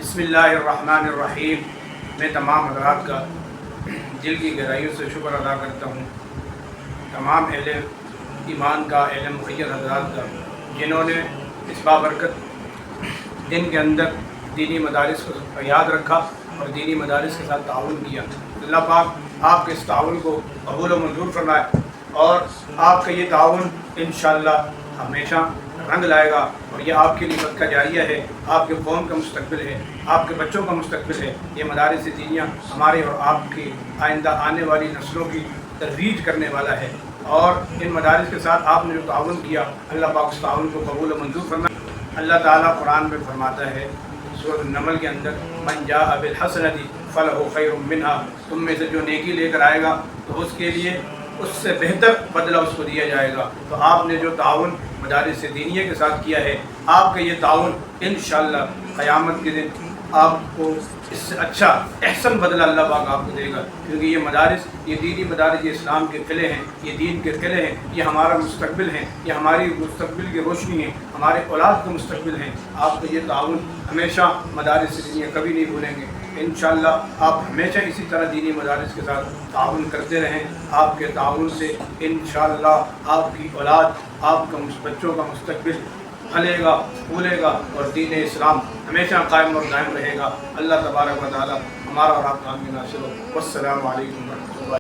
बिस्मिल्लाहिर्रहमानिर्रहीम। मैं तमाम हज़रात का दिल की गहराइयों से शुक्र अदा करता हूँ, तमाम अहले ईमान का, अहले मुखय्यर हज़रात का, जिन्होंने इस बाबरकत दिन के अंदर दीनी मदारिस को याद रखा और दीनी मदारिस के साथ ताउन किया। अल्लाह पाक आपके इस ताउन को कबूल व मंजूर फरमाए और आपका ये ताउन इंशाअल्लाह हमेशा रंग लाएगा और ये आपके लिए सदका जारिया है, आपके कौम का मुस्तकबिल है, आपके बच्चों का मुस्तकबिल है। ये मदारिस दीनिया हमारे और आपकी आइंदा आने वाली नस्लों की तरवीज करने वाला है और इन मदारिस के साथ आपने जो ताउन किया, अल्लाह पाक उस ताउन को कबूल व मंजूर फरमाए। अल्लाह ताला कुरान में फरमाता है सूरह नमल के अंदर, मन जाअ बिल हसनति फलहु खैरुम मिन्हा, तुम में से जो नेकी लेकर आएगा तो उसके लिए उससे बेहतर बदला उसको दिया जाएगा। तो आपने जो ताउन मदारिस दीनिया के साथ किया है, आपका ये ताउन इंशाअल्लाह क़यामत के दिन आपको इससे अच्छा अहसन बदला अल्लाह पाक आपको देगा, क्योंकि ये मदारिस, ये दीनी मदारिस, ये इस्लाम के किले हैं, ये दीन के किले हैं, ये हमारा मुस्तकबिल हैं, ये हमारी मुस्तकबिल की रोशनी है, हमारे औलाद का मुस्तकबिल हैं। आपका ये ताउन हमेशा मदारिस दीनिया कभी नहीं भूलेंगे। इंशाअल्लाह आप हमेशा इसी तरह दीनी मदारिस के साथ ताउन करते रहें। आपके ताउन से इंशाअल्लाह आपकी औलाद, आपका बच्चों का मुस्तकबिल फलेगा, फूलेगा और दीन इस्लाम हमेशा कायम और दायम रहेगा। अल्लाह तबारक व तआला हमारा और आपका आमीन नासिर हो। वस्सलामु अलैकुम।